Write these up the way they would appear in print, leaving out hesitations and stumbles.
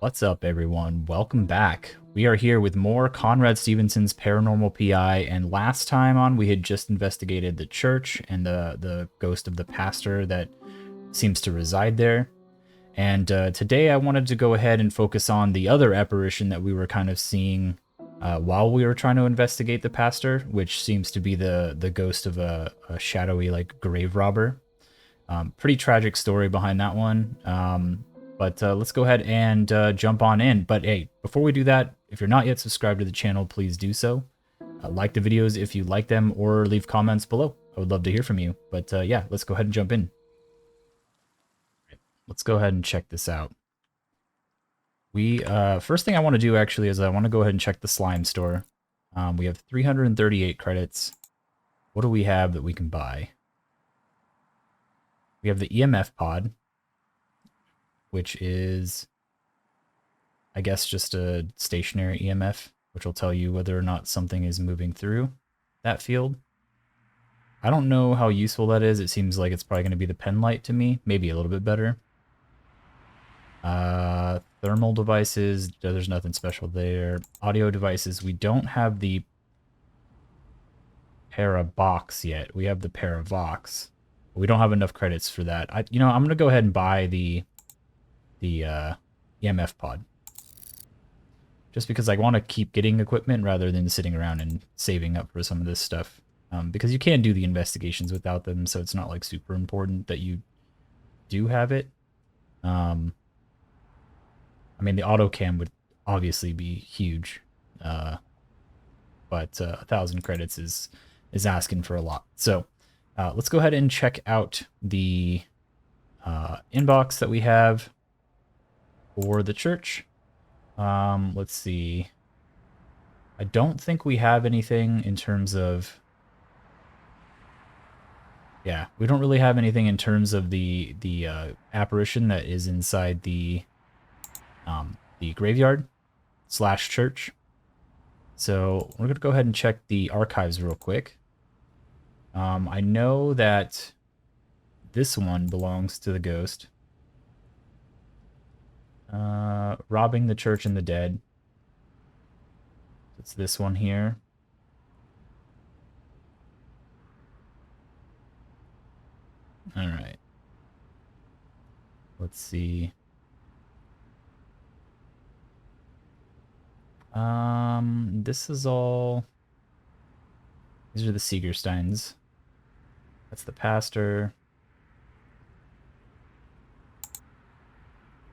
What's up, everyone? Welcome back. We are here with more Conrad Stevenson's Paranormal PI, and last time on we had just investigated the church and the ghost of the pastor that seems to reside there. And today I wanted to go ahead and focus on the other apparition that we were kind of seeing while we were trying to investigate the pastor, which seems to be the ghost of a shadowy, like, grave robber. Pretty tragic story behind that one. But let's go ahead and jump on in. But hey, before we do that, if you're not yet subscribed to the channel, please do so. Like the videos if you like them, or leave comments below. I would love to hear from you. But yeah, let's go ahead and jump in. Let's go ahead and check this out. We first thing I want to do actually is I want to go ahead and check the slime store. We have 338 credits. What do we have that we can buy? We have the EMF pod, which is, I guess, just a stationary EMF, which will tell you whether or not something is moving through that field. I don't know how useful that is. It seems like it's probably going to be the pen light to me, maybe a little bit better. Thermal devices, there's nothing special there. Audio devices, we don't have the Parabox yet. We have the Paravox. We don't have enough credits for that. I'm going to go ahead and buy the EMF pod, just because I want to keep getting equipment rather than sitting around and saving up for some of this stuff, because you can do the investigations without them, so it's not like super important that you do have it. I mean, the auto cam would obviously be huge, but 1,000 credits is asking for a lot. So let's go ahead and check out the inbox that we have for the church. Let's see. I don't think we have anything in terms of... Yeah, we don't really have anything in terms of the apparition that is inside the graveyard / church. So we're going to go ahead and check the archives real quick. I know that this one belongs to the ghost. Robbing the church and the dead. It's this one here. All right. Let's see. This is all... These are the Siegersteins. That's the pastor.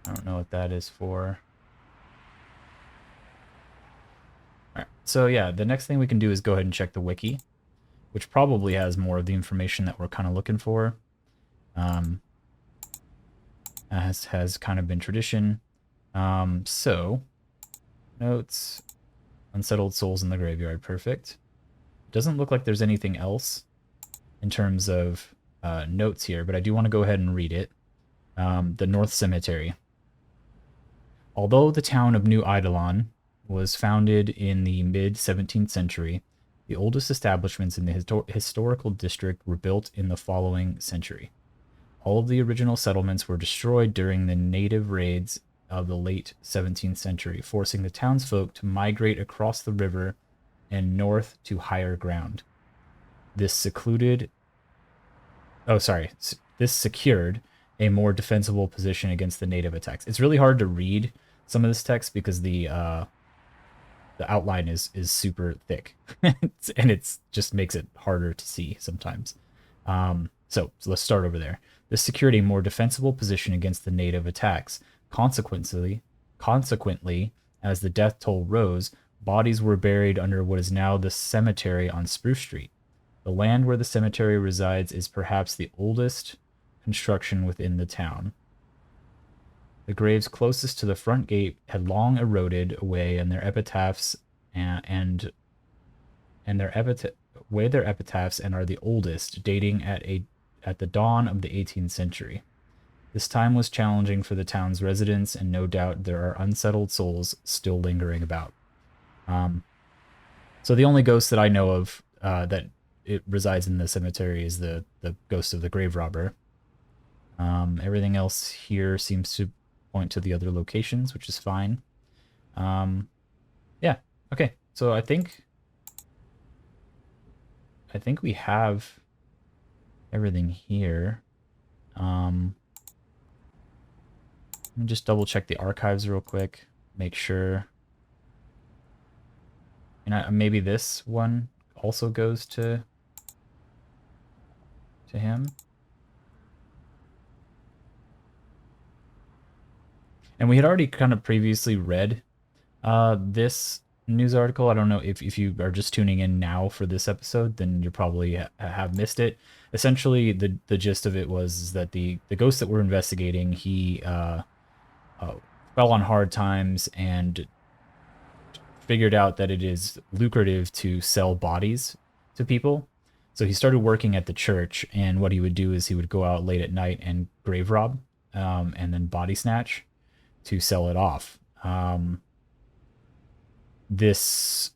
I don't know what that is for. Alright, so yeah, the next thing we can do is go ahead and check the wiki, which probably has more of the information that we're kind of looking for. As has kind of been tradition. So, notes, unsettled souls in the graveyard, perfect. Doesn't look like there's anything else in terms of notes here, but I do want to go ahead and read it. The North Cemetery. Although the town of New Eidolon was founded in the mid-17th century, the oldest establishments in the historical district were built in the following century. All of the original settlements were destroyed during the native raids of the late 17th century, forcing the townsfolk to migrate across the river and north to higher ground. This secured a more defensible position against the native attacks. It's really hard to read some of this text because the outline is super thick, and it's just makes it harder to see sometimes. So let's start over there. This secured a more defensible position against the native attacks. Consequently, as the death toll rose, bodies were buried under what is now the cemetery on Spruce Street. The land where the cemetery resides is perhaps the oldest construction within the town. The graves closest to the front gate had long eroded away, and their epitaphs are the oldest, dating at the dawn of the 18th century. This time was challenging for the town's residents, and no doubt there are unsettled souls still lingering about. So the only ghost that I know of that it resides in the cemetery is the ghost of the grave robber. Everything else here seems to point to the other locations, which is fine. Yeah, okay. So I think we have everything here. Let me just double check the archives real quick, make sure. And maybe this one also goes to him. And we had already kind of previously read this news article. I don't know if you are just tuning in now for this episode, then you probably have missed it. Essentially, the gist of it was that the ghost that we're investigating, he fell on hard times and figured out that it is lucrative to sell bodies to people. So he started working at the church, and what he would do is he would go out late at night and grave rob, and then body snatch to sell it off. This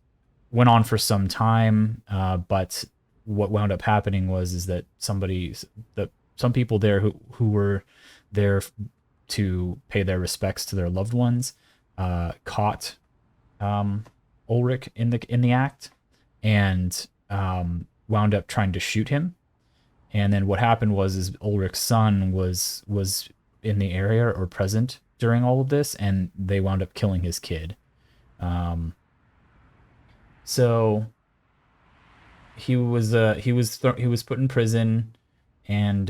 went on for some time, but what wound up happening was that some people there who were there to pay their respects to their loved ones caught Ulrich in the act, and wound up trying to shoot him. And then what happened was Ulrich's son was in the area or present during all of this, and they wound up killing his kid. So he was put in prison, and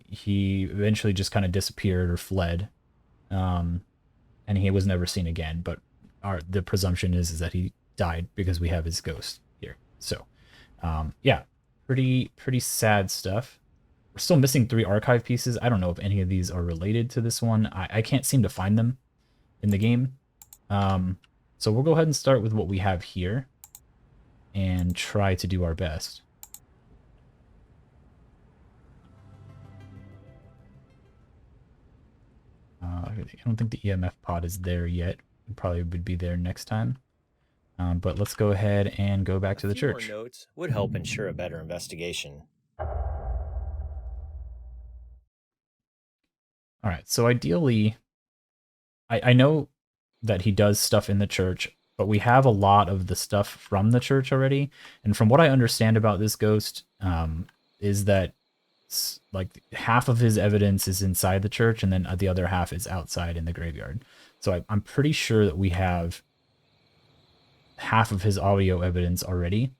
he eventually just kind of disappeared or fled, and he was never seen again. But the presumption is that he died because we have his ghost here. So yeah, pretty sad stuff. We're still missing 3 archive pieces. I don't know if any of these are related to this one. I can't seem to find them in the game. So we'll go ahead and start with what we have here and try to do our best. I don't think the EMF pod is there yet. It probably would be there next time. But let's go ahead and go back to the church. More notes would help ensure a better investigation. All right, so ideally, I know that he does stuff in the church, but we have a lot of the stuff from the church already. And from what I understand about this ghost, is that like half of his evidence is inside the church, and then the other half is outside in the graveyard. So I'm pretty sure that we have half of his audio evidence already.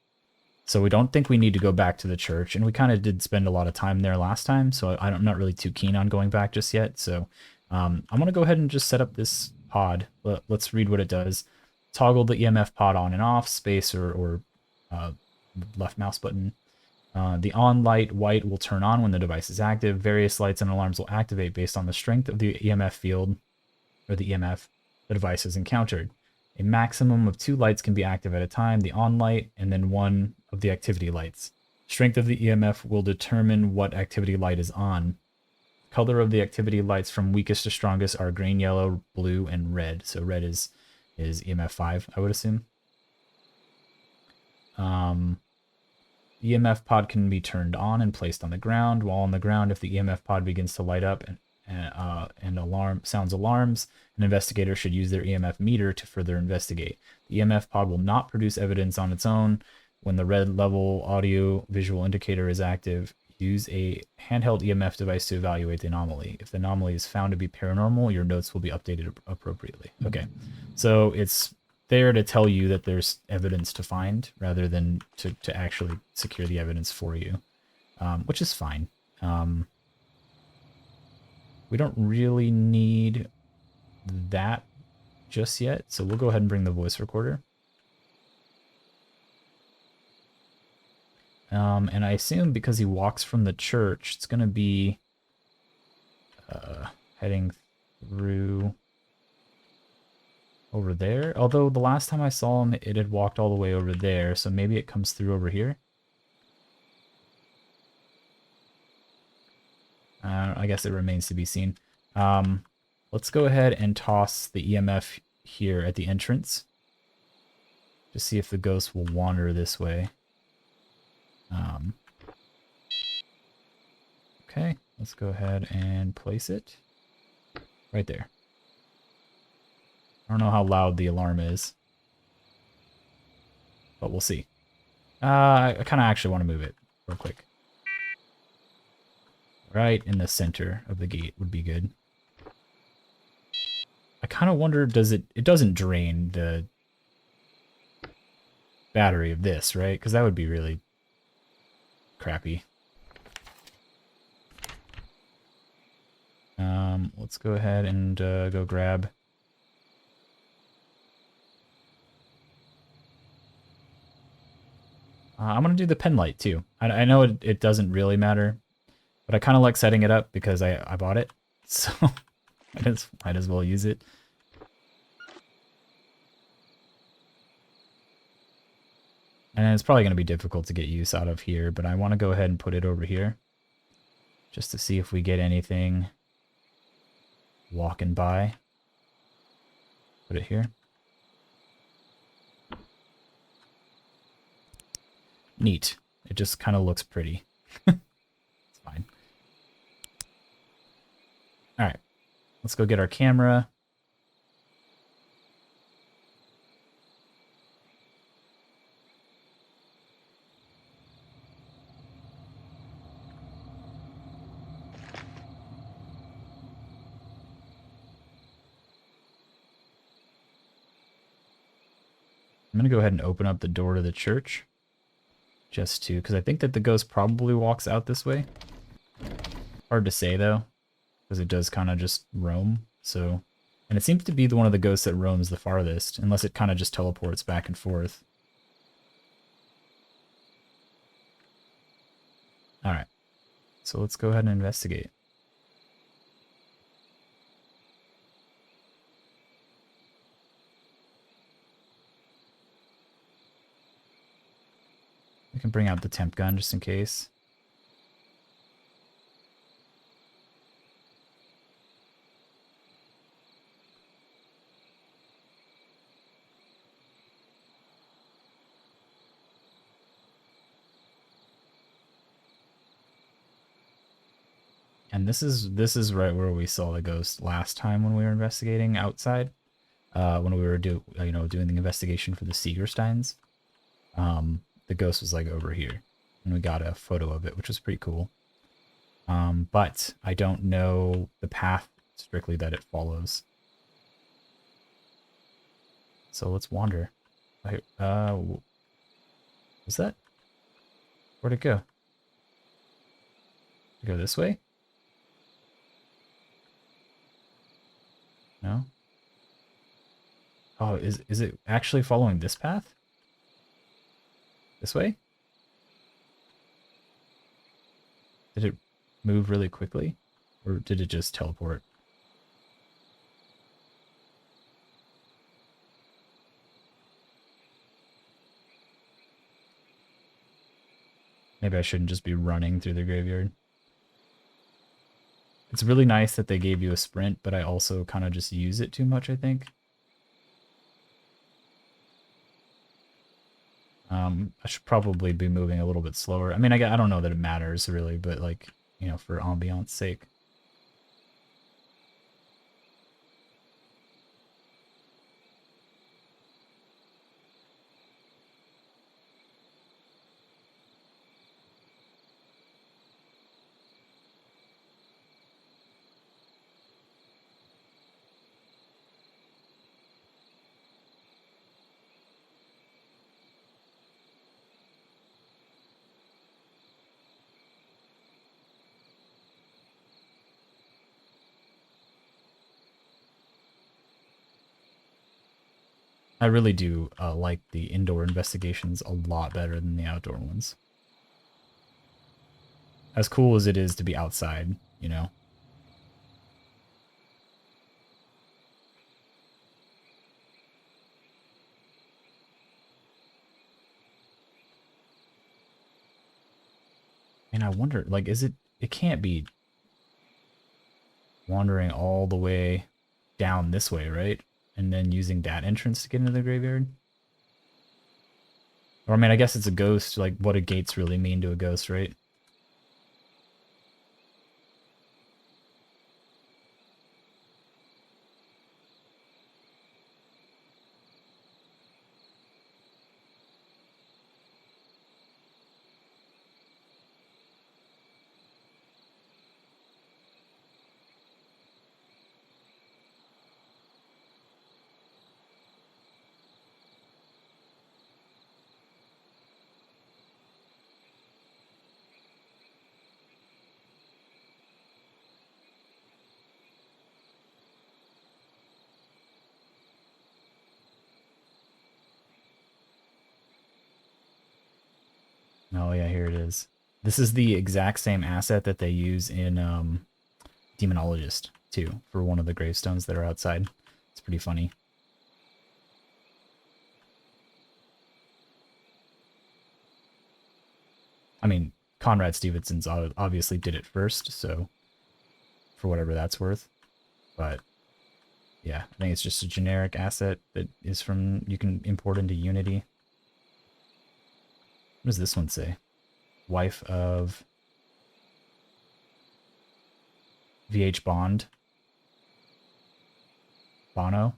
So we don't think we need to go back to the church, and we kind of did spend a lot of time there last time, so I'm not really too keen on going back just yet. So I'm going to go ahead and just set up this pod. Let's read what it does. Toggle the EMF pod on and off, space or left mouse button. The on light white will turn on when the device is active. Various lights and alarms will activate based on the strength of the EMF field, or the EMF the device has encountered. A maximum of 2 lights can be active at a time, the on light and then 1 of the activity lights. Strength of the EMF will determine what activity light is on. Color of the activity lights from weakest to strongest are green, yellow, blue, and red. So red is EMF 5, I would assume. EMF pod can be turned on and placed on the ground. While on the ground, if the EMF pod begins to light up and sounds alarms, an investigator should use their EMF meter to further investigate. The EMF pod will not produce evidence on its own. When the red level audio visual indicator is active, use a handheld EMF device to evaluate the anomaly. If the anomaly is found to be paranormal, your notes will be updated appropriately. Okay, so it's there to tell you that there's evidence to find rather than to actually secure the evidence for you, which is fine. We don't really need that just yet, so we'll go ahead and bring the voice recorder. And I assume because he walks from the church, it's going to be heading through over there. Although the last time I saw him, it had walked all the way over there, so maybe it comes through over here. I guess it remains to be seen. Let's go ahead and toss the EMF here at the entrance. Just see if the ghost will wander this way. Okay, let's go ahead and place it right there. I don't know how loud the alarm is, but we'll see. I kind of actually want to move it real quick. Right in the center of the gate would be good. I kind of wonder, it doesn't drain the battery of this, right? Because that would be really crappy. Let's go ahead and go grab. I'm going to do the pen light too. I know it doesn't really matter, but I kind of like setting it up because I bought it. So might as well use it. And it's probably going to be difficult to get use out of here, but I want to go ahead and put it over here. Just to see if we get anything walking by. Put it here. Neat. It just kind of looks pretty. It's fine. Alright. Let's go get our camera. I'm going to go ahead and open up the door to the church. Just to, because I think that the ghost probably walks out this way. Hard to say, though, because it does kind of just roam. So, and it seems to be one of the ghosts that roams the farthest, unless it kind of just teleports back and forth. Alright. So let's go ahead and investigate. We can bring out the temp gun just in case. And this is right where we saw the ghost last time when we were investigating outside. When we were doing the investigation for the Segersteins. The ghost was like over here. And we got a photo of it, which was pretty cool. But I don't know the path strictly that it follows. So let's wander. Was that? Where'd it go? Did it go this way? No? Oh, is it actually following this path? This way? Did it move really quickly? Or did it just teleport? Maybe I shouldn't just be running through the graveyard. It's really nice that they gave you a sprint, but I also kind of just use it too much, I think. I should probably be moving a little bit slower. I mean, I don't know that it matters really, but like, for ambiance sake. I really do like the indoor investigations a lot better than the outdoor ones. As cool as it is to be outside, you know? And I wonder, like, it can't be wandering all the way down this way, right? And then using that entrance to get into the graveyard? Or, I mean, I guess it's a ghost. Like, what do gates really mean to a ghost, right? Oh yeah, here it is. This is the exact same asset that they use in Demonologist too, for one of the gravestones that are outside. It's pretty funny. I mean, Conrad Stevenson's obviously did it first, so for whatever that's worth. But yeah, I think it's just a generic asset that is from, you can import into Unity. What does this one say? Wife of VH Bond. Bono.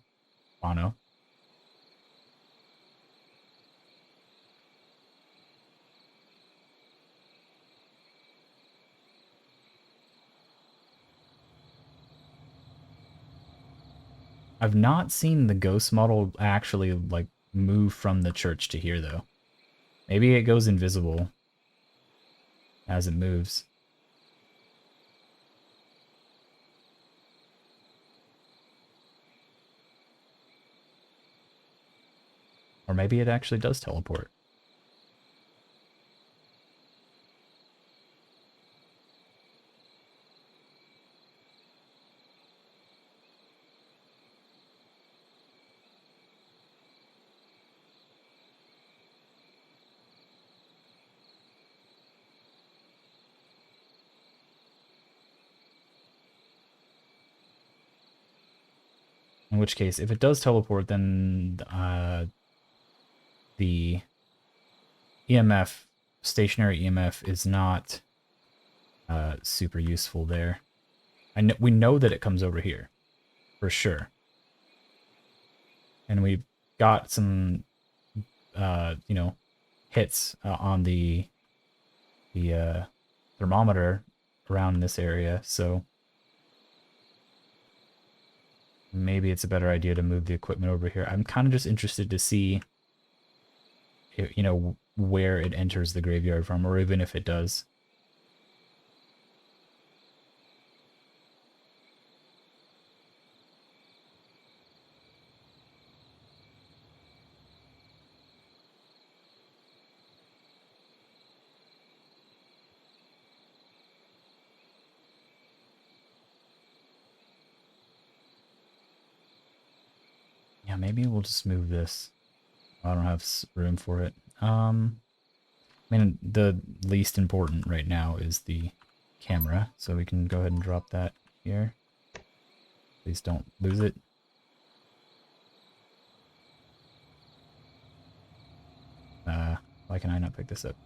I've not seen the ghost model actually like move from the church to here though. Maybe it goes invisible as it moves. Or maybe it actually does teleport. In which case, if it does teleport, then the EMF, stationary EMF, is not super useful there. We know that it comes over here, for sure. And we've got some, you know, hits on the thermometer around this area, so maybe it's a better idea to move the equipment over here. I'm kind of just interested to see, you know, where it enters the graveyard from, or even if it does. Yeah, maybe we'll just move this. I don't have room for it. I mean, the least important right now is the camera, so we can go ahead and drop that here. Please don't lose it. Why can I not pick this up?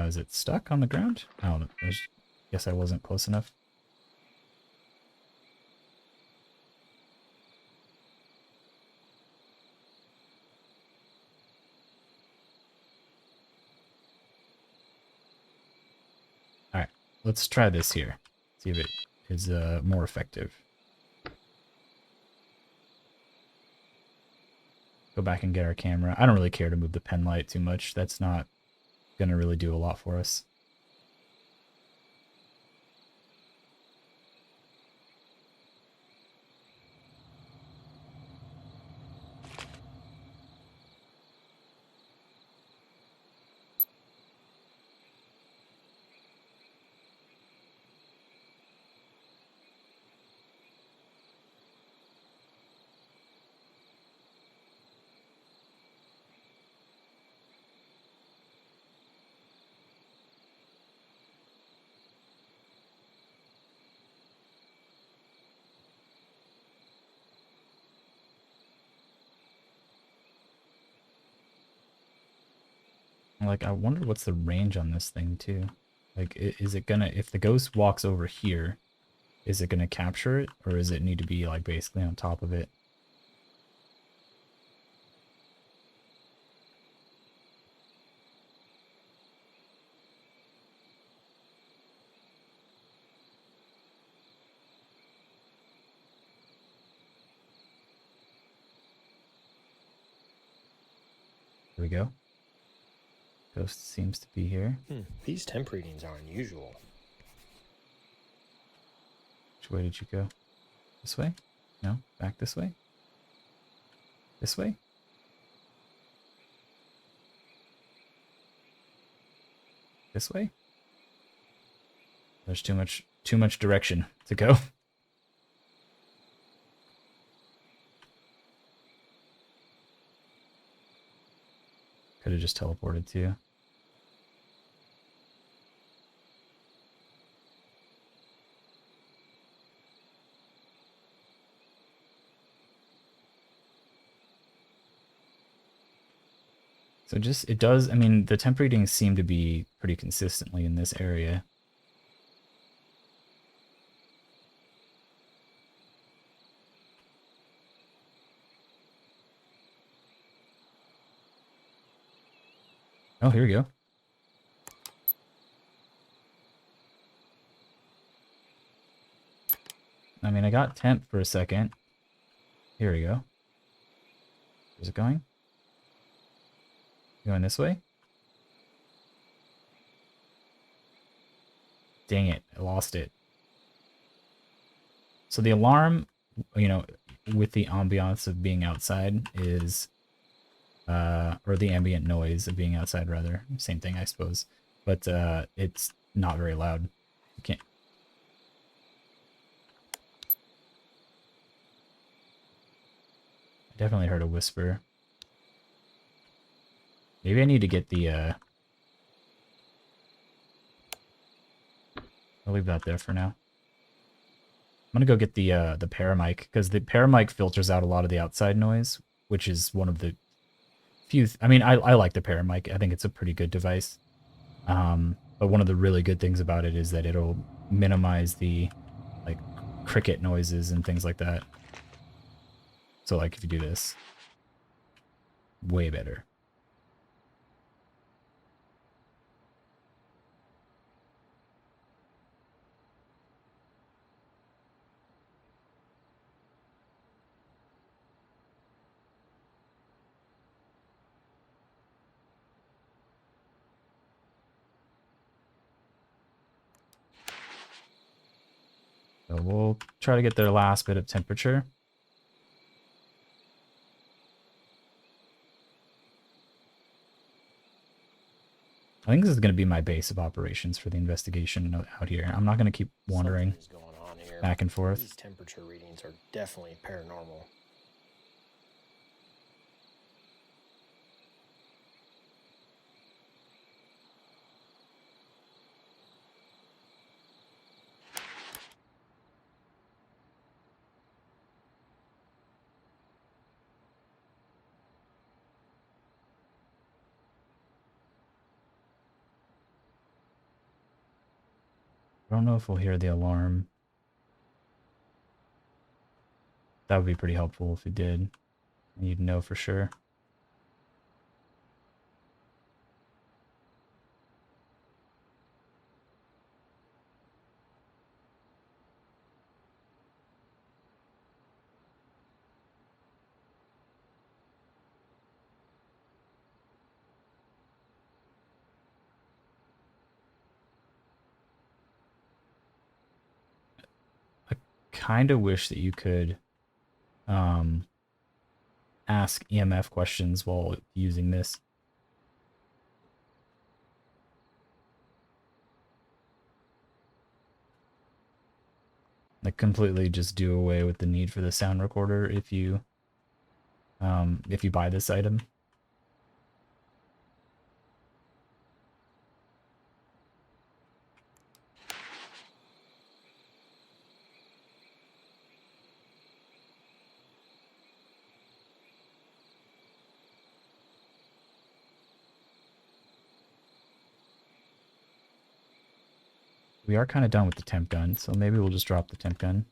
Is it stuck on the ground? Oh, guess I wasn't close enough. Alright, let's try this here. See if it is more effective. Go back and get our camera. I don't really care to move the pen light too much. That's not going to really do a lot for us. Like, I wonder what's the range on this thing, too. Like, is it gonna, if the ghost walks over here, is it gonna capture it? Or does it need to be, like, basically on top of it? Here we go. Ghost seems to be here. These temp readings are unusual. Which way did you go? This way? No? Back this way? This way? This way? There's too much direction to go. Could have just teleported too. So just, it does, I mean, the temp readings seem to be pretty consistently in this area. Oh, here we go. I mean, I got temp for a second. Here we go. Where's it going? Going this way? Dang it, I lost it. So the alarm, you know, with the ambiance of being outside is, or the ambient noise of being outside rather, same thing I suppose, but it's not very loud. You can't. I definitely heard a whisper. Maybe I need to get the, I'll leave that there for now. I'm gonna go get the paramic, because the paramic filters out a lot of the outside noise, which is one of the few, I mean, I like the paramic. I think it's a pretty good device. But one of the really good things about it is that it'll minimize the, like, cricket noises and things like that. So, like, if you do this, way better. So we'll try to get their last bit of temperature. I think this is going to be my base of operations for the investigation out here. I'm not going to keep wandering Something's going on here. back and forth. These temperature readings are definitely paranormal. I don't know if we'll hear the alarm. That would be pretty helpful if we did. You'd know for sure. I kind of wish that you could ask EMF questions while using this. Like, completely just do away with the need for the sound recorder if you buy this item. We are kind of done with the temp gun, so maybe we'll just drop the temp gun.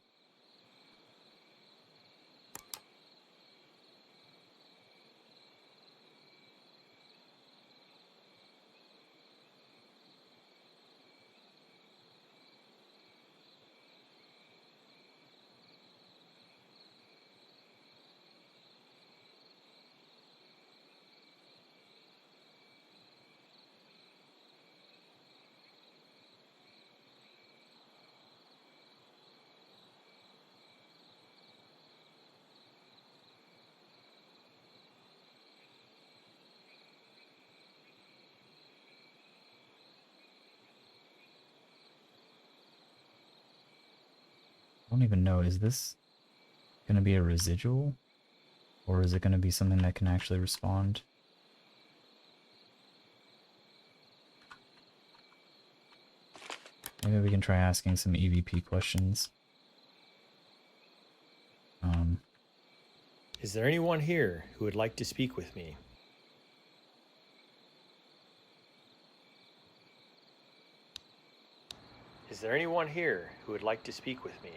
don't even know. Is this going to be a residual? Or is it going to be something that can actually respond? Maybe we can try asking some EVP questions. Is there anyone here who would like to speak with me? Is there anyone here who would like to speak with me?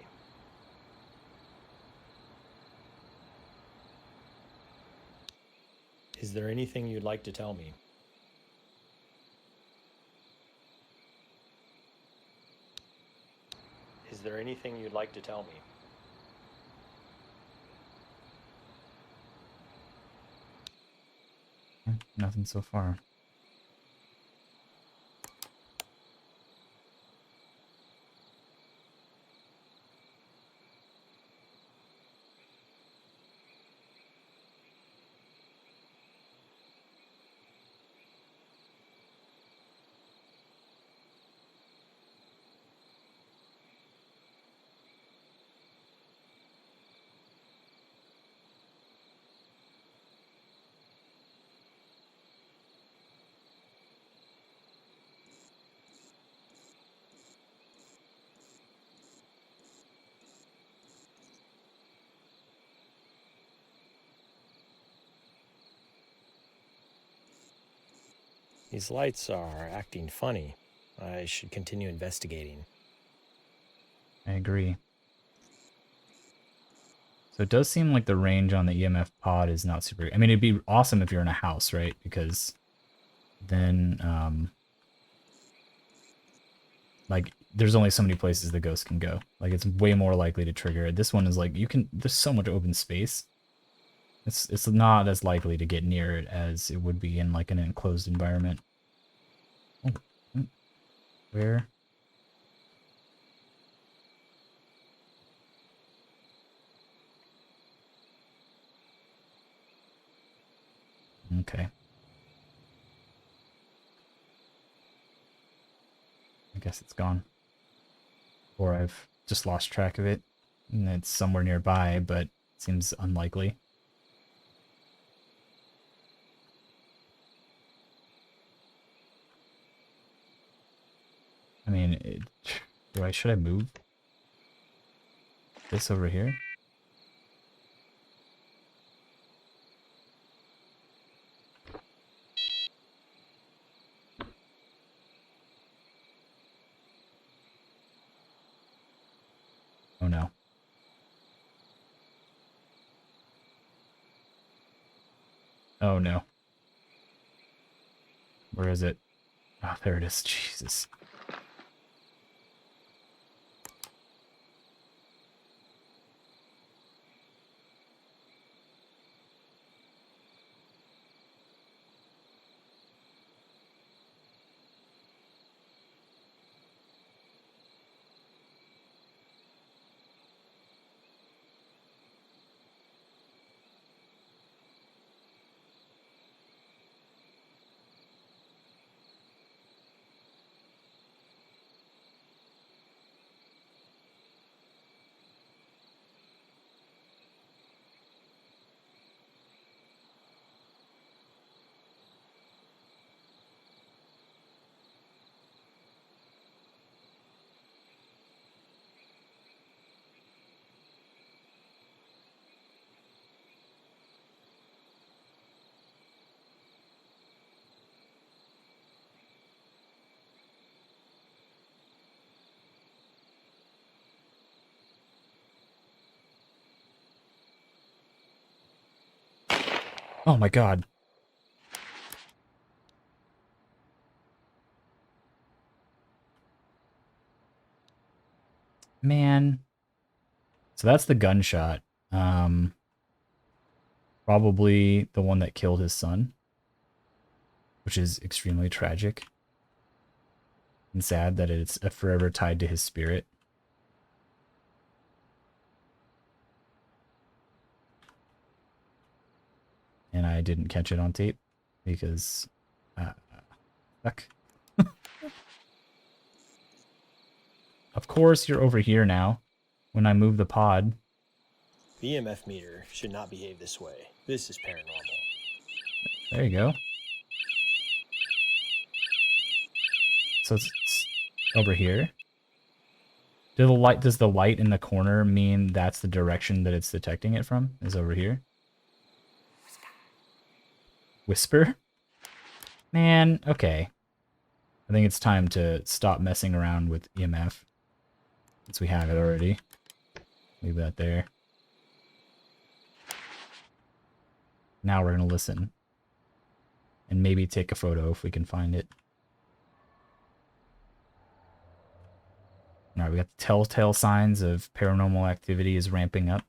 Is there anything you'd like to tell me? Is there anything you'd like to tell me? Nothing so far. These lights are acting funny. I should continue investigating. I agree. So it does seem like the range on the EMF pod is not super... I mean, it'd be awesome if you're in a house, right? Because then, like, there's only so many places the ghost can go. Like, it's way more likely to trigger it. This one is like, you can... There's so much open space. It's not as likely to get near it as it would be in, like, an enclosed environment. Oh, where? Okay. I guess it's gone. Or I've just lost track of it. And it's somewhere nearby, but seems unlikely. I mean, should I move this over here? Oh no. Oh no. Where is it? Oh, there it is. Jesus. Oh my god. Man. So that's the gunshot. Probably the one that killed his son. Which is extremely tragic. And sad that it's forever tied to his spirit. And I didn't catch it on tape. Because... fuck. Of course you're over here now. when I move the pod. The EMF meter should not behave this way. This is paranormal. There you go. So it's over here. Does the light in the corner mean that's the direction that it's detecting it from? Is over here? Whisper? Man, okay. I think it's time to stop messing around with EMF. Since we have it already. Leave that there. Now we're going to listen. And maybe take a photo if we can find it. Alright, we got the telltale signs of paranormal activity is ramping up.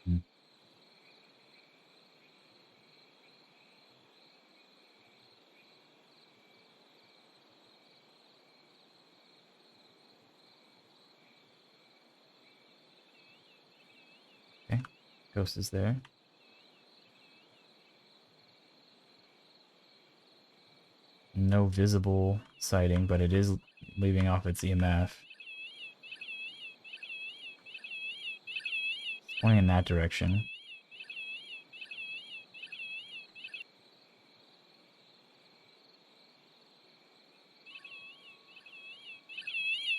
Hmm. Okay, ghost is there. No visible sighting, but it is leaving off its EMF. It's pointing in that direction.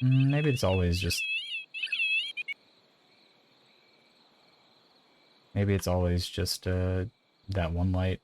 Maybe it's always just... Maybe it's always just that one light.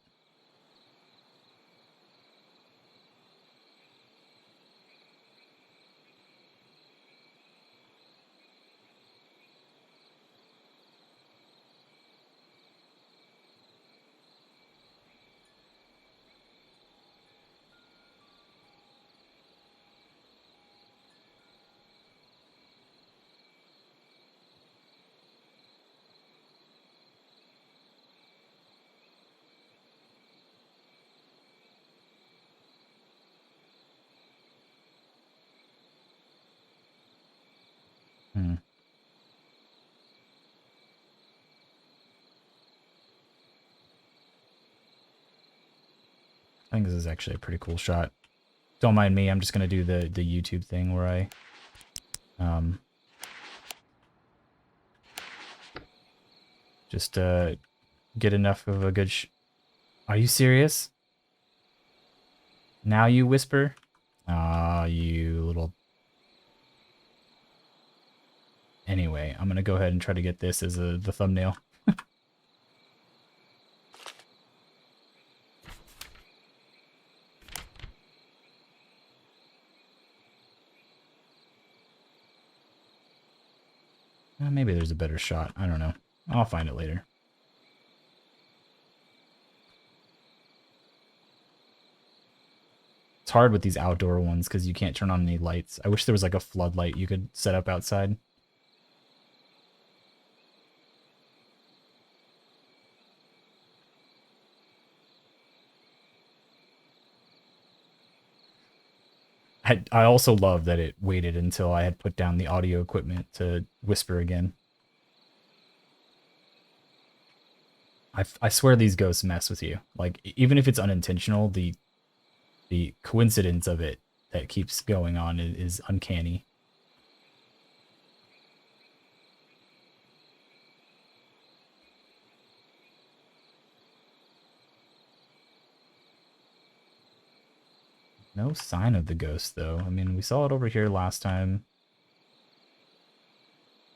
Hmm. I think this is actually a pretty cool shot. Don't mind me, I'm just gonna do the YouTube thing where I just get enough of a good Are you serious? Now you whisper? Ah, you little... Anyway, I'm gonna go ahead and try to get this as the thumbnail. Maybe there's a better shot. I don't know. I'll find it later. It's hard with these outdoor ones because you can't turn on any lights. I wish there was like a floodlight you could set up outside. I also love that it waited until I had put down the audio equipment to whisper again. I swear these ghosts mess with you. Like, even if it's unintentional, the coincidence of it that keeps going on is uncanny. No sign of the ghost, though. I mean, we saw it over here last time.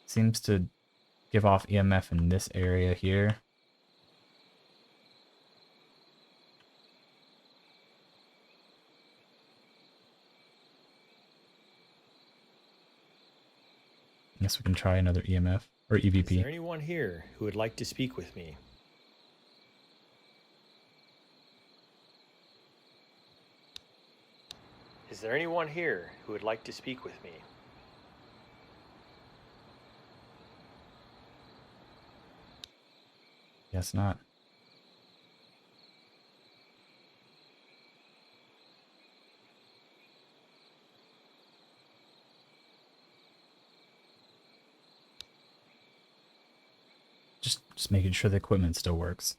Seems to give off EMF in this area here. I guess we can try another EMF or Is EVP. there anyone here who would like to speak with me? Is there anyone here who would like to speak with me? Guess not. Just making sure the equipment still works.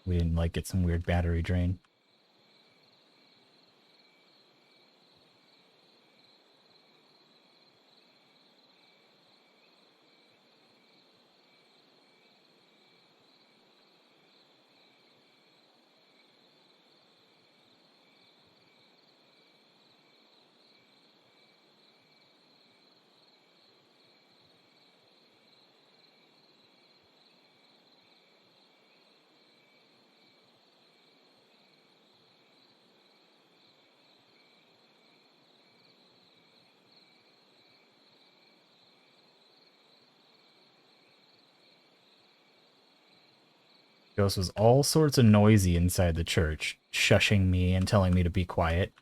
We didn't like get some weird battery drain. Ghost was all sorts of noisy inside the church, shushing me and telling me to be quiet.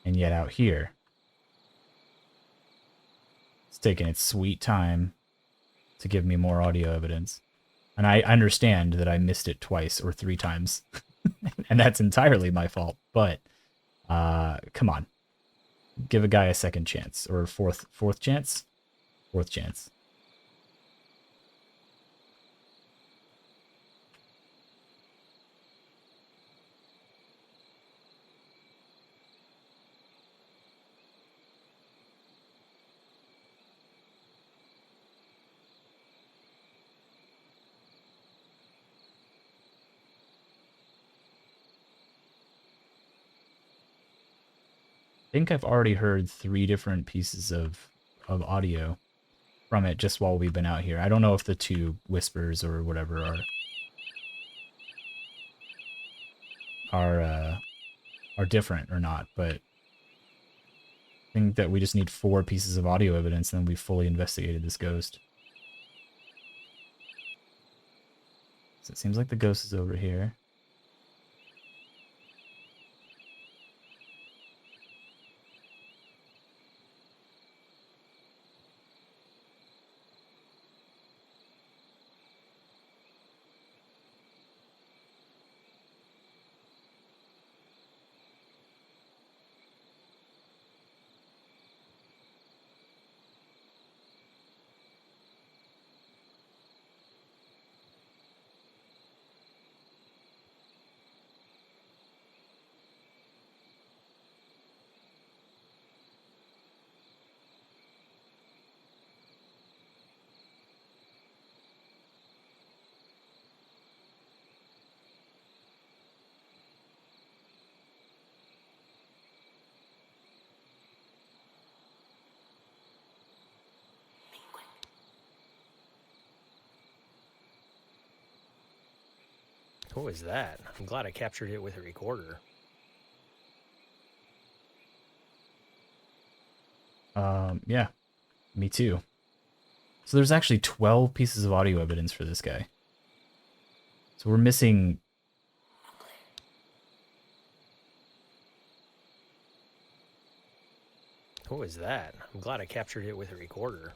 And yet out here, it's taking its sweet time to give me more audio evidence. And I understand that I missed it twice or 3 times. And that's entirely my fault. But come on. Give a guy a second chance. Or fourth chance? Fourth chance. I think I've already heard 3 different pieces of audio from it just while we've been out here. I don't know if the 2 whispers or whatever are different or not, but I think that we just need 4 pieces of audio evidence and then we've fully investigated this ghost. So it seems like the ghost is over here. What was that? I'm glad I captured it with a recorder. Yeah, me too. So there's actually 12 pieces of audio evidence for this guy. So we're missing... What was that? I'm glad I captured it with a recorder.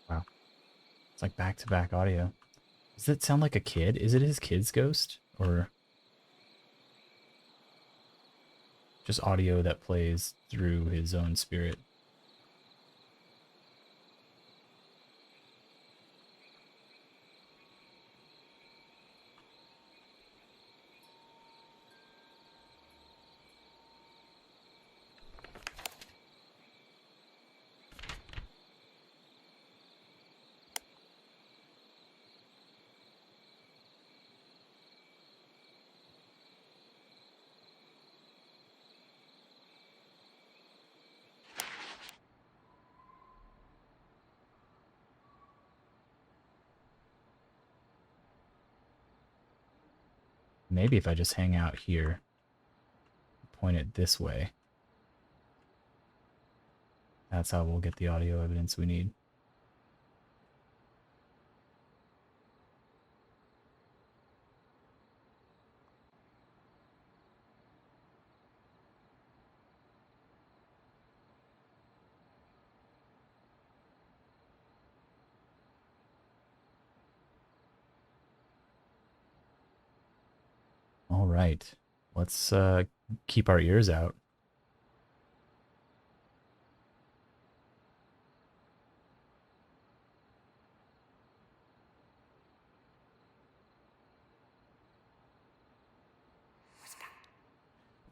Wow. It's like back-to-back audio. Does it sound like a kid? Is it his kid's ghost? Or... just audio that plays through his own spirit. Maybe if I just hang out here, point it this way, that's how we'll get the audio evidence we need. All right, let's keep our ears out.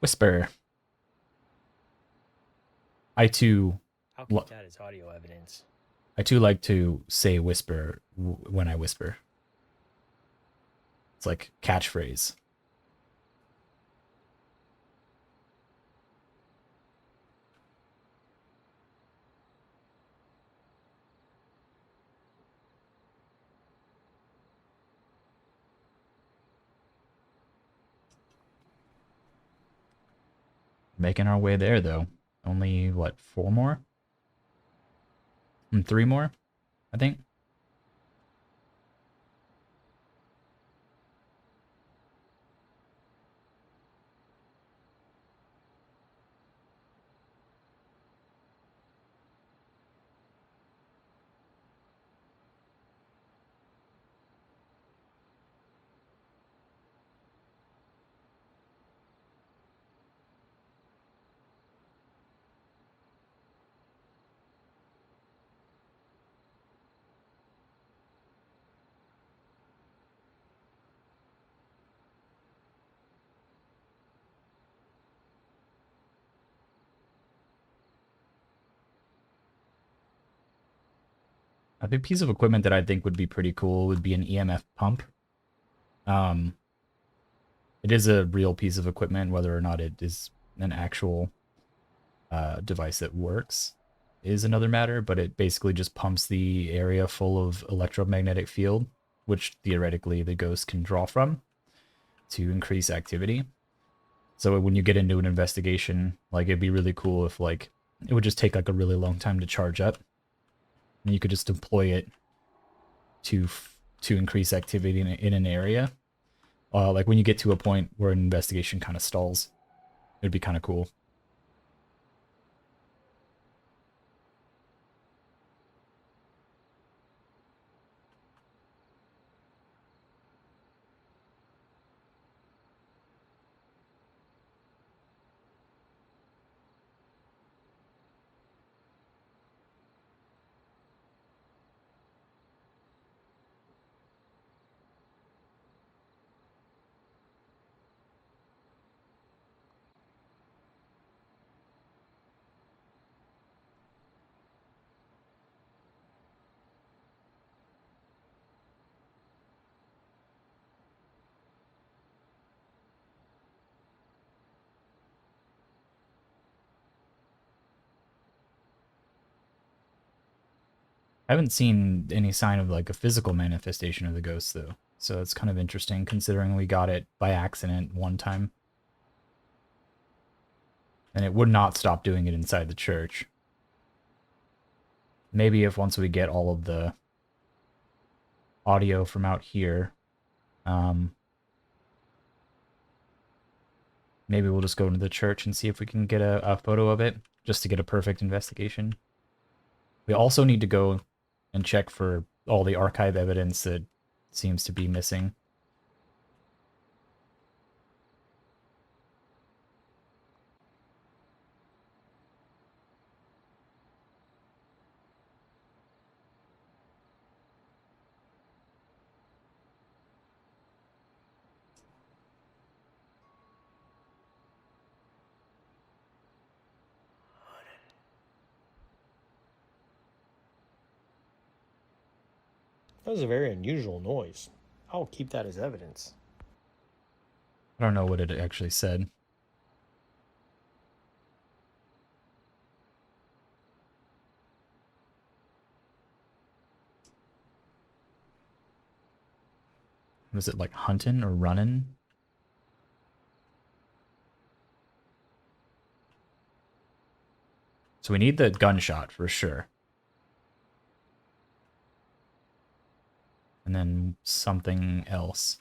Whisper. I too I'll keep that as audio evidence. I too like to say whisper when I whisper. It's like catchphrase. Making our way there though. Only what, 4 more? And 3 more, I think. A big piece of equipment that I think would be pretty cool would be an EMF pump. Um, it is a real piece of equipment, whether or not it is an actual device that works is another matter, but it basically just pumps the area full of electromagnetic field, which theoretically the ghost can draw from to increase activity. So when you get into an investigation, like it'd be really cool if like it would just take like a really long time to charge up, and you could just deploy it to increase activity in an area. Like when you get to a point where an investigation kind of stalls, it'd be kind of cool. I haven't seen any sign of like a physical manifestation of the ghost though. So it's kind of interesting considering we got it by accident one time. And it would not stop doing it inside the church. Maybe if once we get all of the audio from out here, maybe we'll just go into the church and see if we can get a photo of it, just to get a perfect investigation. We also need to go and check for all the archive evidence that seems to be missing. That was a very unusual noise. I'll keep that as evidence. I don't know what it actually said. Was it like hunting or running? So we need the gunshot for sure. And then something else.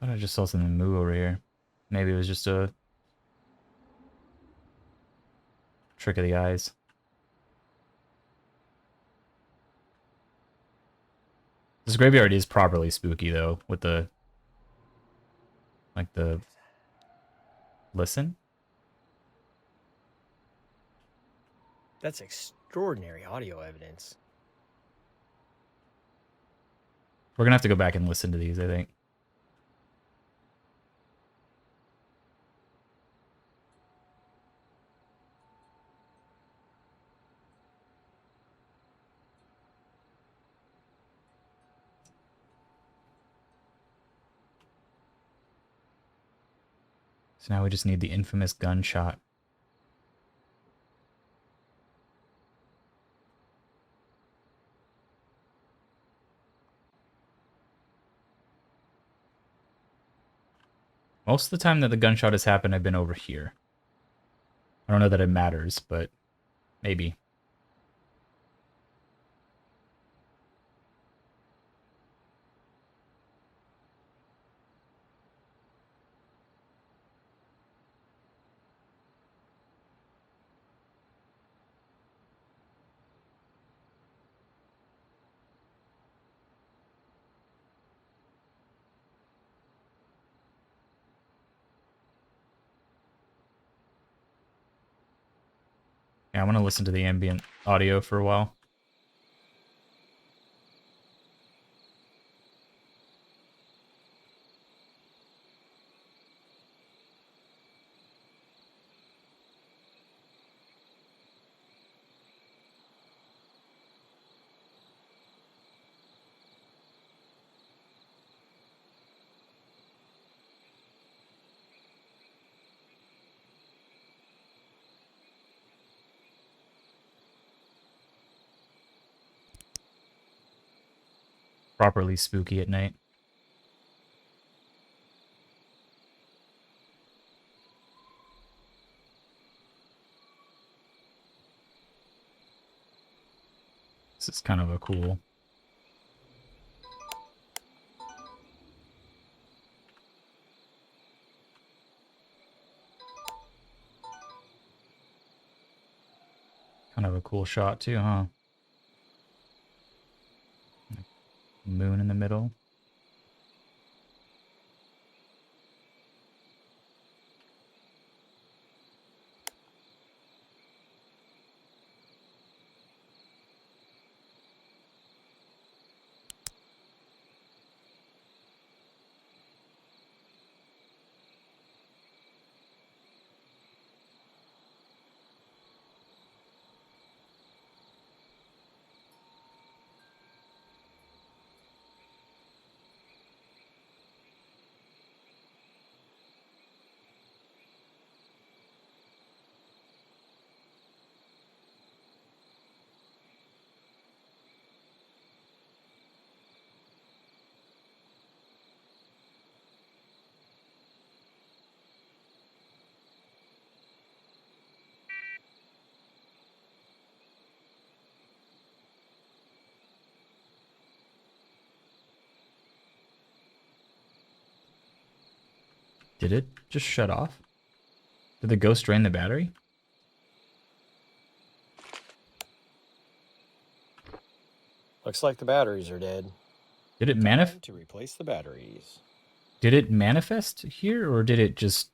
I thought I just saw something move over here. Maybe it was just a trick of the eyes. This graveyard is properly spooky though, with the like the listen. That's extraordinary audio evidence. We're gonna have to go back and listen to these, I think. So now we just need the infamous gunshot. Most of the time that the gunshot has happened, I've been over here. I don't know that it matters, but maybe. Yeah, I want to listen to the ambient audio for a while. Properly spooky at night. This is kind of a cool... kind of a cool shot too, huh? Moon in the middle. Did it just shut off? Did the ghost drain the battery? Looks like the batteries are dead. Did it Time to replace the batteries. Did it manifest here, or did it just...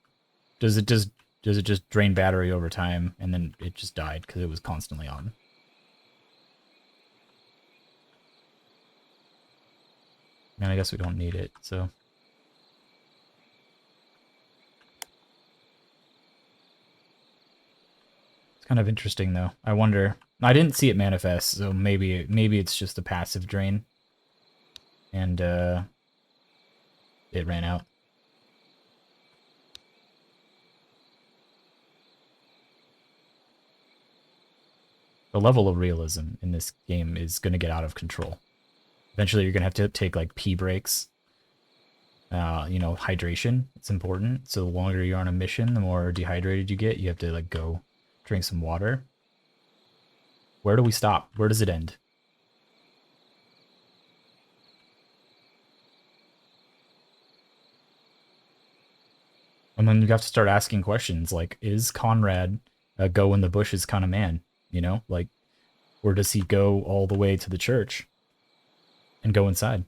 Does it just drain battery over time, and then it just died because it was constantly on? And I guess we don't need it, so... Kind of interesting though. I wonder. I didn't see it manifest, so maybe it's just a passive drain, and it ran out. The level of realism in this game is going to get out of control. Eventually, you're going to have to take like pee breaks. You know, hydration. It's important. So the longer you're on a mission, the more dehydrated you get. You have to like go drink some water. Where do we stop? Where does it end? And then you have to start asking questions like, is Conrad a go in the bushes kind of man? You know, like, or does he go all the way to the church and go inside?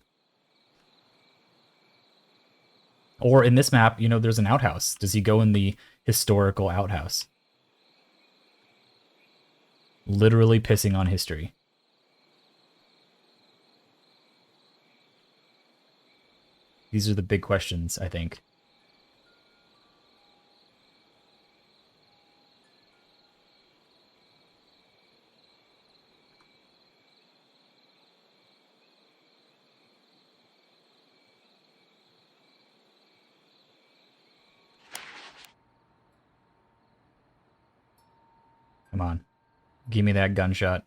Or in this map, you know, there's an outhouse. Does he go in the historical outhouse? Literally pissing on history. These are the big questions, I think. Come on. Give me that gunshot.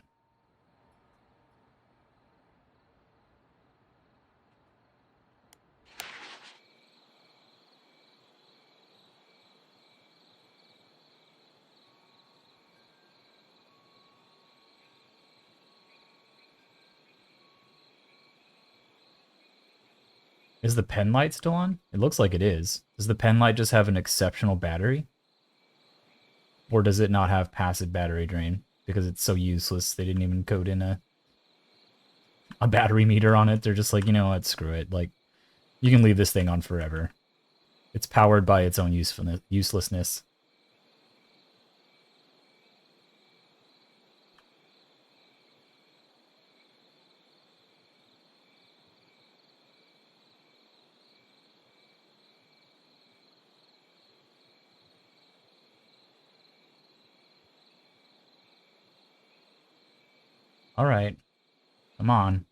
Is the pen light still on? It looks like it is. Does the pen light just have an exceptional battery? Or does it not have passive battery drain? Because it's so useless, they didn't even code in a battery meter on it. They're just like, you know what, screw it. Like, you can leave this thing on forever. It's powered by its own uselessness. All right, come on.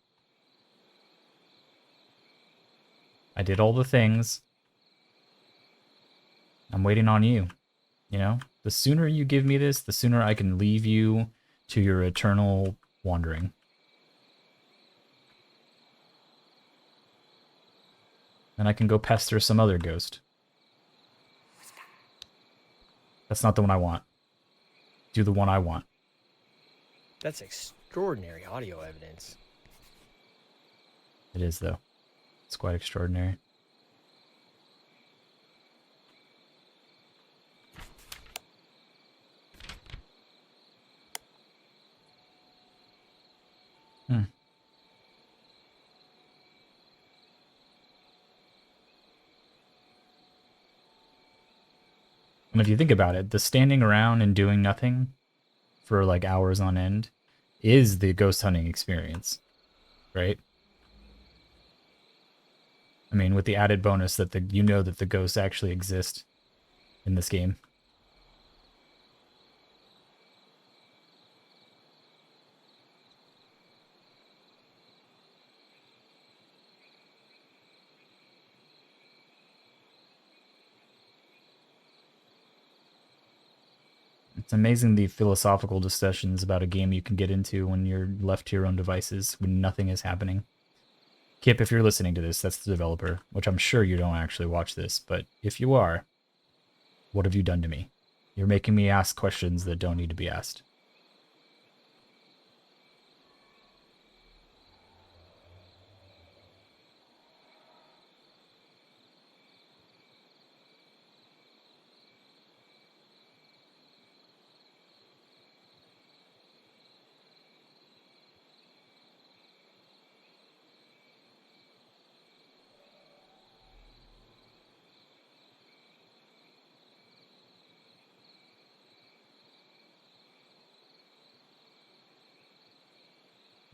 I did all the things. I'm waiting on you. You know, the sooner you give me this, the sooner I can leave you to your eternal wandering. And I can go pester some other ghost. That's not the one I want. Do the one I want. That's extraordinary audio evidence. It is, though. It's quite extraordinary. Hmm. And if you think about it, the standing around and doing nothing for like hours on end is the ghost hunting experience, right? I mean, with the added bonus that you know that the ghosts actually exist in this game. It's amazing the philosophical discussions about a game you can get into when you're left to your own devices, when nothing is happening. Kip, if you're listening to this, that's the developer, which I'm sure you don't actually watch this, but if you are, what have you done to me? You're making me ask questions that don't need to be asked.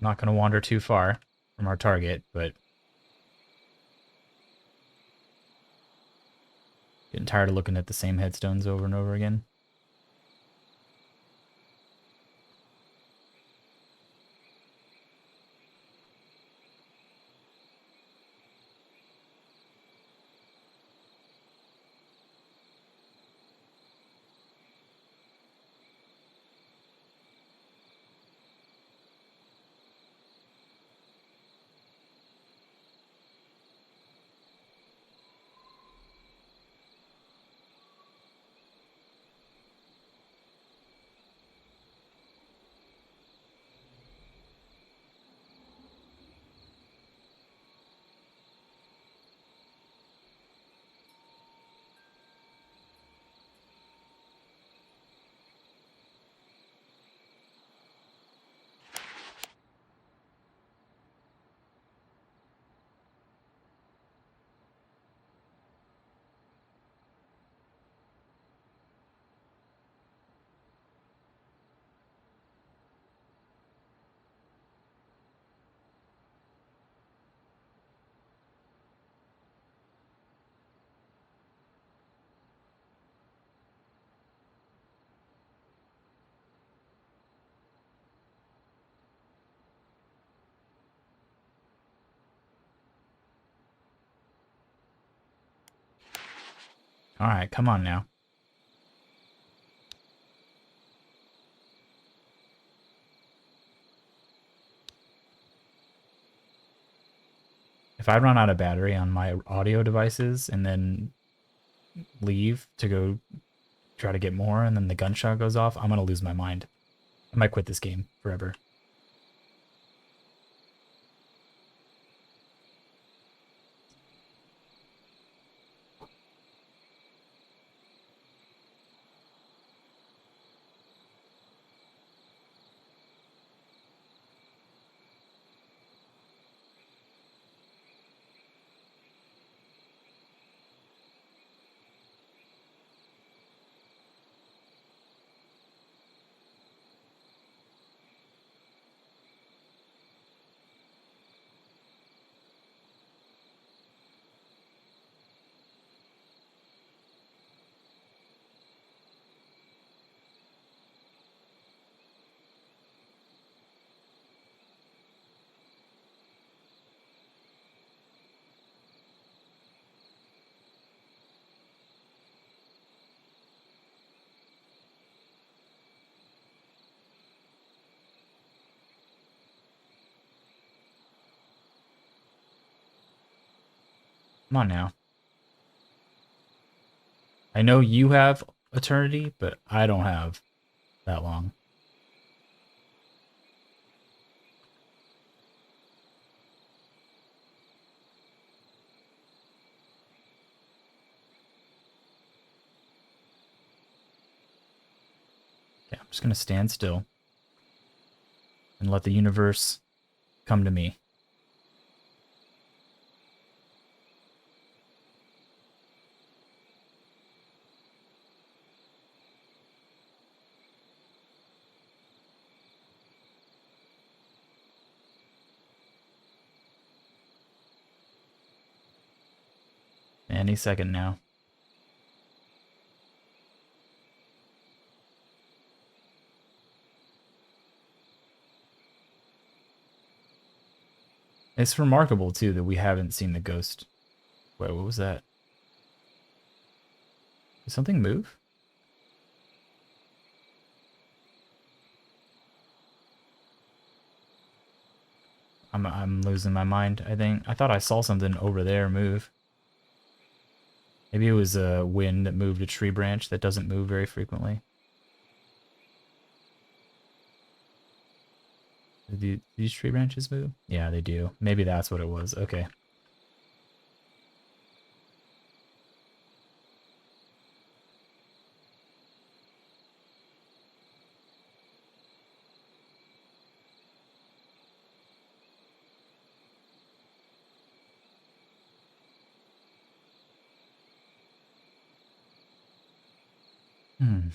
I'm not going to wander too far from our target, but getting tired of looking at the same headstones over and over again. Alright, come on now. If I run out of battery on my audio devices and then leave to go try to get more and then the gunshot goes off, I'm gonna lose my mind. I might quit this game forever. Come on now. I know you have eternity, but I don't have that long. Okay, I'm just gonna stand still and let the universe come to me. Any second now. It's remarkable, too, that we haven't seen the ghost. Wait, what was that? Did something move? I'm losing my mind, I think. I thought I saw something over there move. Maybe it was a wind that moved a tree branch that doesn't move very frequently. Do these tree branches move? Yeah, they do. Maybe that's what it was. Okay. Hmm.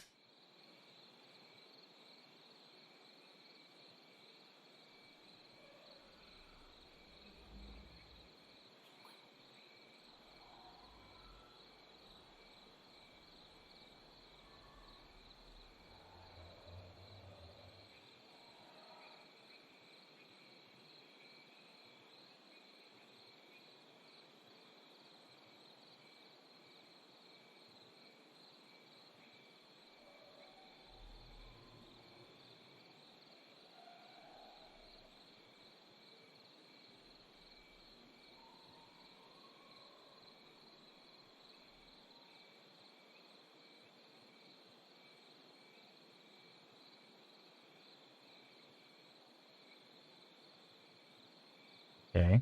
Okay.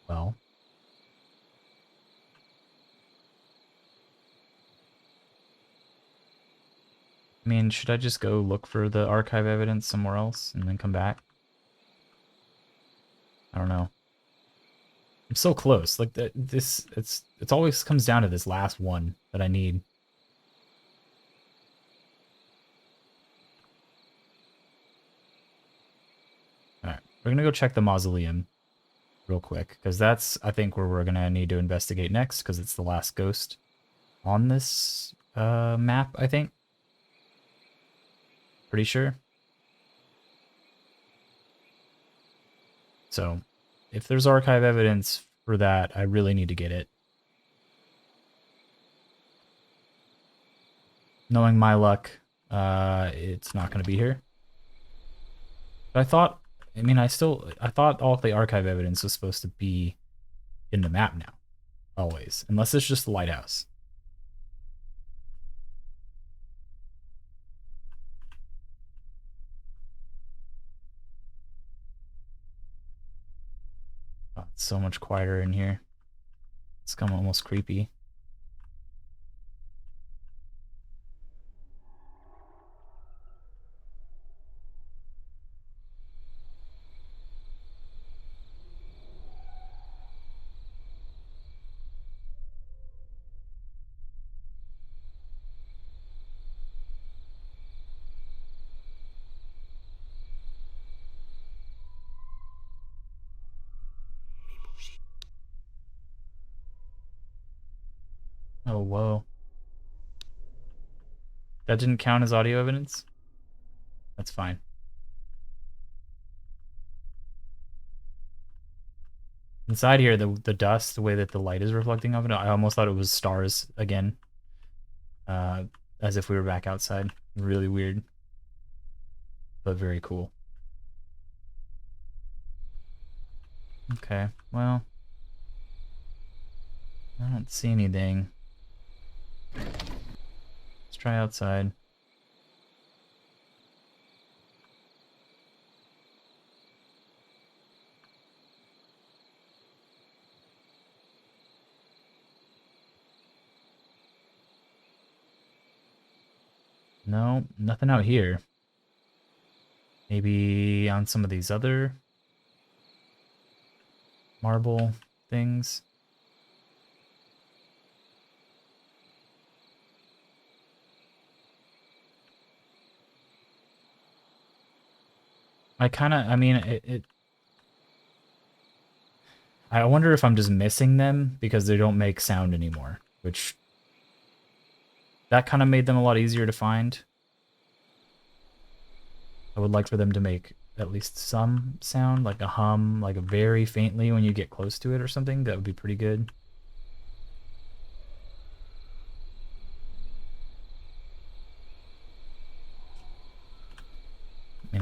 Well. I mean, should I just go look for the archive evidence somewhere else and then come back? I don't know. I'm so close. Like it's always comes down to this last one that I need. All right, we're gonna go check the mausoleum real quick because that's I think where we're gonna need to investigate next because it's the last ghost on this map. I think. Pretty sure. So, if there's archive evidence for that, I really need to get it. knowing my luck, it's not going to be here. But I thought, I thought all of the archive evidence was supposed to be in the map now, always, unless it's just the lighthouse. Oh, it's so much quieter in here. It's become almost creepy. Oh, whoa. That didn't count as audio evidence? That's fine. Inside here, the dust, the way that the light is reflecting off it, I almost thought it was stars again. As if we were back outside. Really weird. But very cool. Okay, well. I don't see anything. Let's try outside. No, nothing out here. Maybe on some of these other marble things. I wonder if I'm just missing them because they don't make sound anymore, which that kind of made them a lot easier to find. I would like for them to make at least some sound, like a hum, like a very faintly when you get close to it or something. That would be pretty good.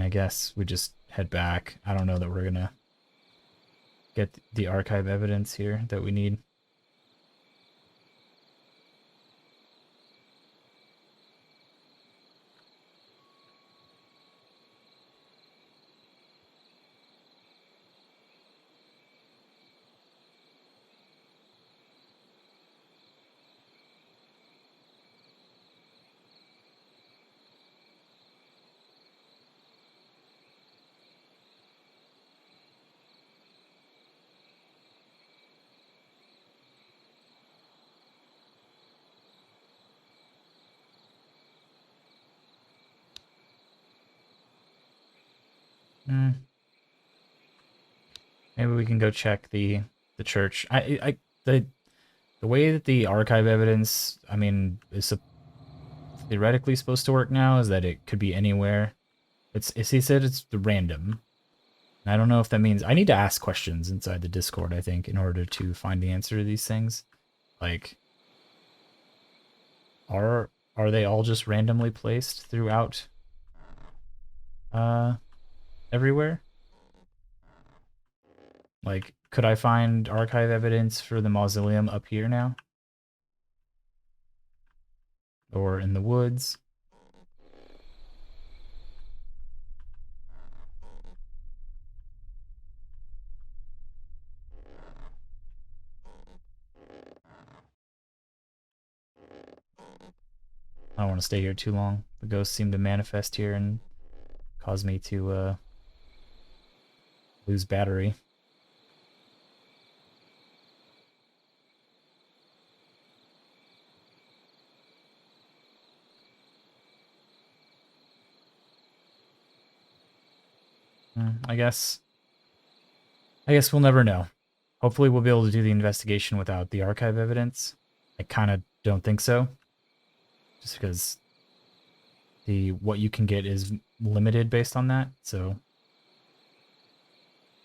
I guess we just head back. I don't know that we're gonna get the archive evidence here that we need. Maybe we can go check the church. The way that the archive evidence, is theoretically supposed to work now is that it could be anywhere. He said it's random. And I don't know if that means I need to ask questions inside the Discord, I think, in order to find the answer to these things. Like, are they all just randomly placed throughout everywhere? Like, could I find archive evidence for the mausoleum up here now? Or in the woods? I don't want to stay here too long. The ghosts seem to manifest here and cause me to lose battery. I guess we'll never know. Hopefully we'll be able to do the investigation without the archive evidence. I kind of don't think so. Just because what you can get is limited based on that, so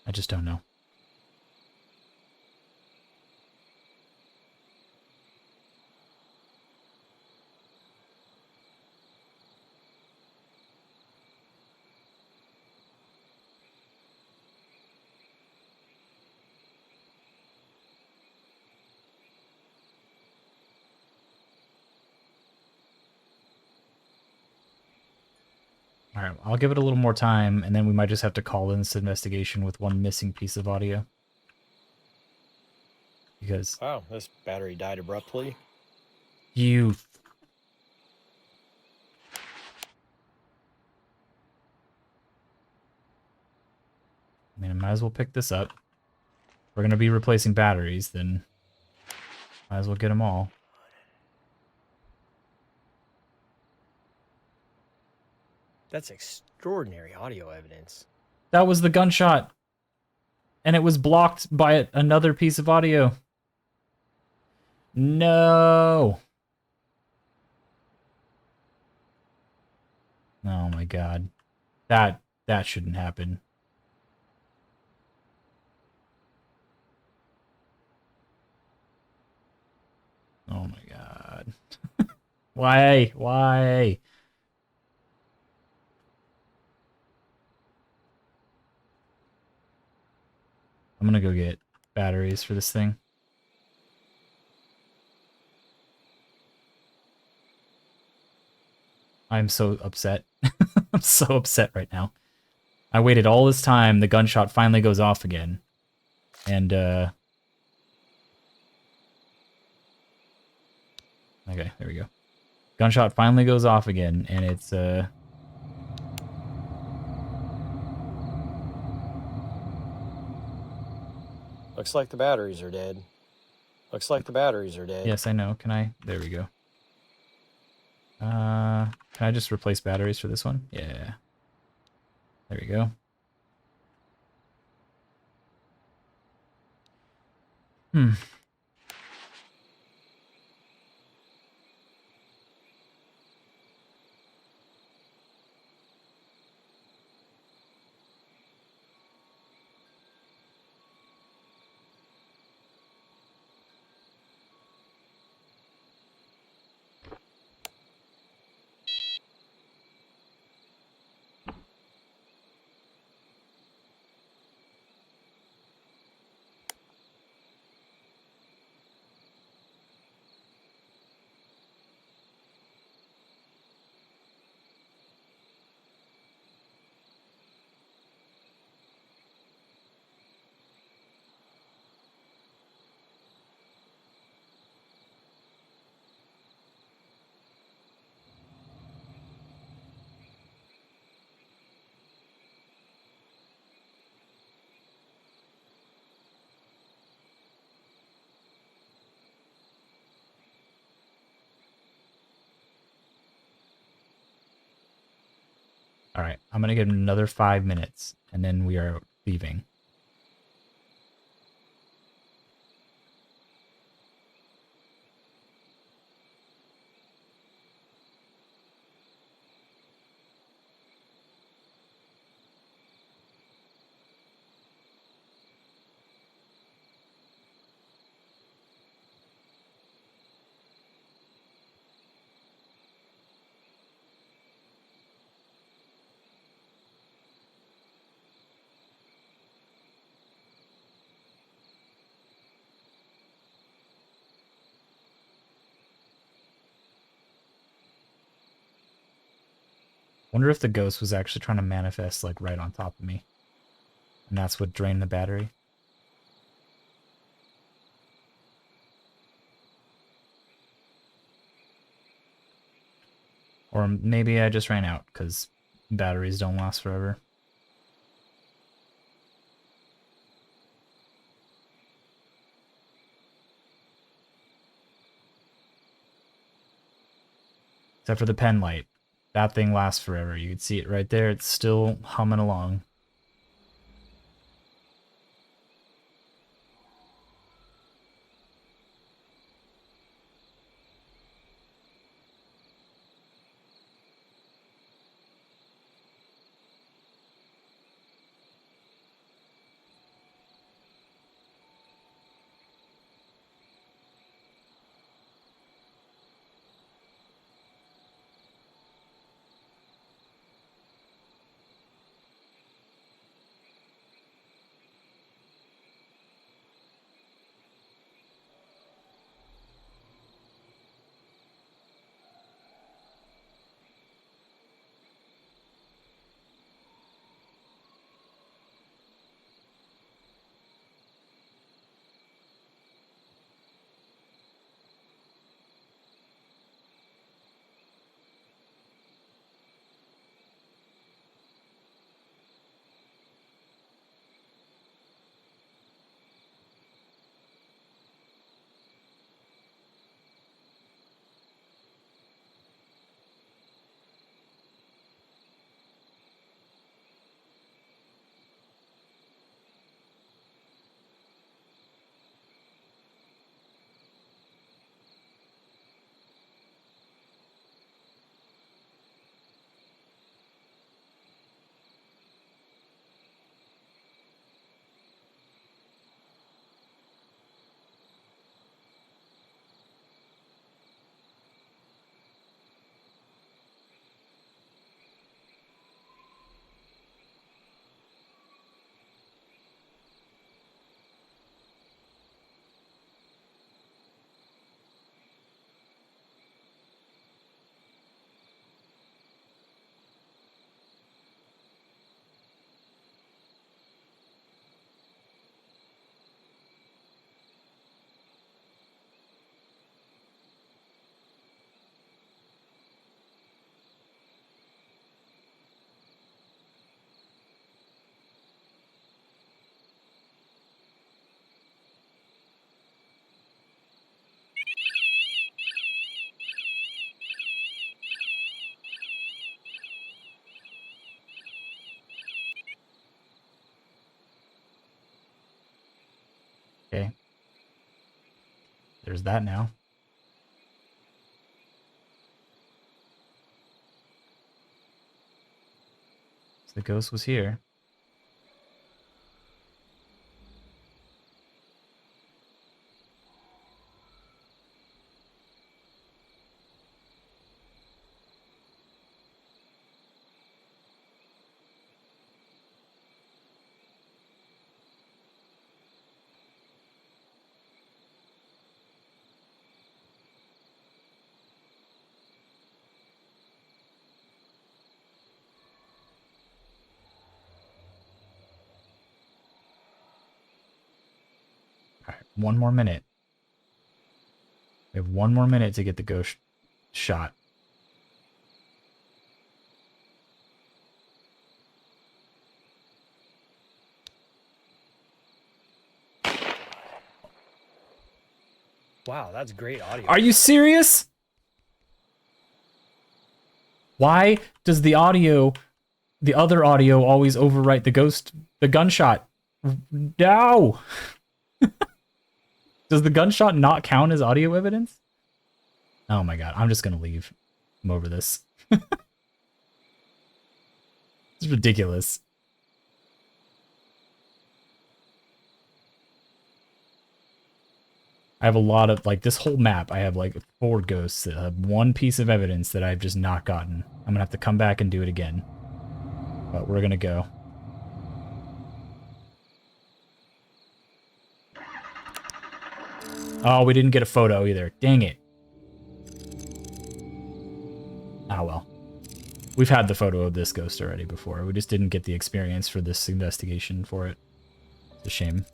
I just don't know. All right, I'll give it a little more time, and then we might just have to call in this investigation with one missing piece of audio. Because... Wow, this battery died abruptly. You... I mean, I might as well pick this up. If we're going to be replacing batteries, then might as well get them all. That's extraordinary audio evidence. That was the gunshot. And it was blocked by another piece of audio. No. Oh my god. That shouldn't happen. Oh my god. Why? Why? I'm gonna go get batteries for this thing. I'm so upset. I'm so upset right now. I waited all this time, the gunshot finally goes off again. And, okay, there we go. Gunshot finally goes off again, and it's, Looks like the batteries are dead. Looks like the batteries are dead. Yes, I know. Can I? There we go. Can I just replace batteries for this one? Yeah. There we go. Hmm. All right, I'm gonna give him another 5 minutes, and then we are leaving. Wonder if the ghost was actually trying to manifest, like, right on top of me. And that's what drained the battery. Or maybe I just ran out, because batteries don't last forever. Except for the pen light. That thing lasts forever. You can see it right there. It's still humming along. there's that now. So the ghost was here. All right, one more minute. We have one more minute to get the ghost shot. Wow, that's great audio. Are you serious? Why does the other audio always overwrite the gunshot? No! Does the gunshot not count as audio evidence? Oh my god, I'm just gonna leave. I'm over this. It's ridiculous. I have a lot of, like, this whole map, I have, like, 4 ghosts that have one piece of evidence that I've just not gotten. I'm gonna have to come back and do it again. But we're gonna go. Oh, we didn't get a photo either. Dang it. Ah, well. We've had the photo of this ghost already before. We just didn't get the experience for this investigation for it. It's a shame.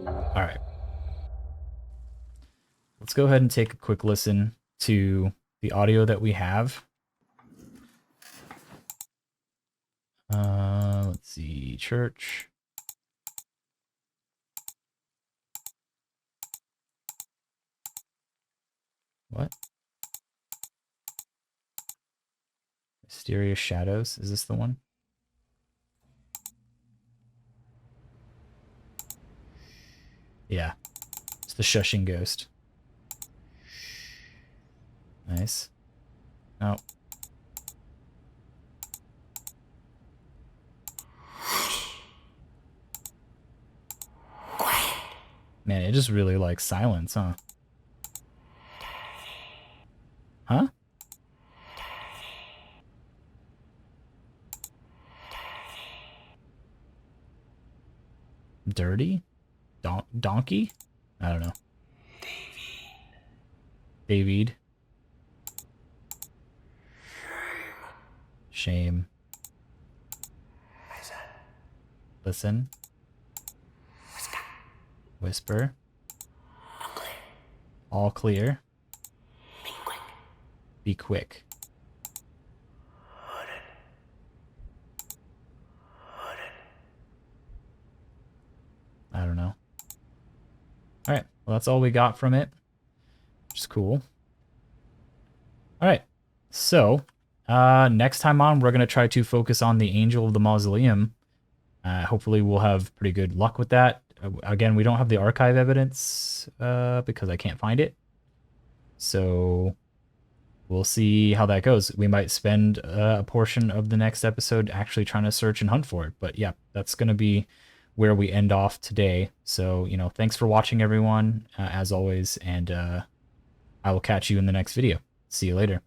Alright. Let's go ahead and take a quick listen to the audio that we have. Let's see. Church. What? Mysterious Shadows. Is this the one? Yeah. It's the shushing ghost. Nice. Oh. Man, it just really likes silence, huh? Huh? Dirty? Donkey? I don't know. David. Shame. Listen. Whisper. All clear. Be quick. I don't know. Alright, well that's all we got from it. Which is cool. Alright, so next time on we're going to try to focus on the Angel of the Mausoleum. Hopefully we'll have pretty good luck with that. Again, we don't have the archive evidence because I can't find it. So we'll see how that goes. We might spend a portion of the next episode actually trying to search and hunt for it. But yeah, that's going to be where we end off today. So, you know, thanks for watching, everyone, as always. And I will catch you in the next video. See you later.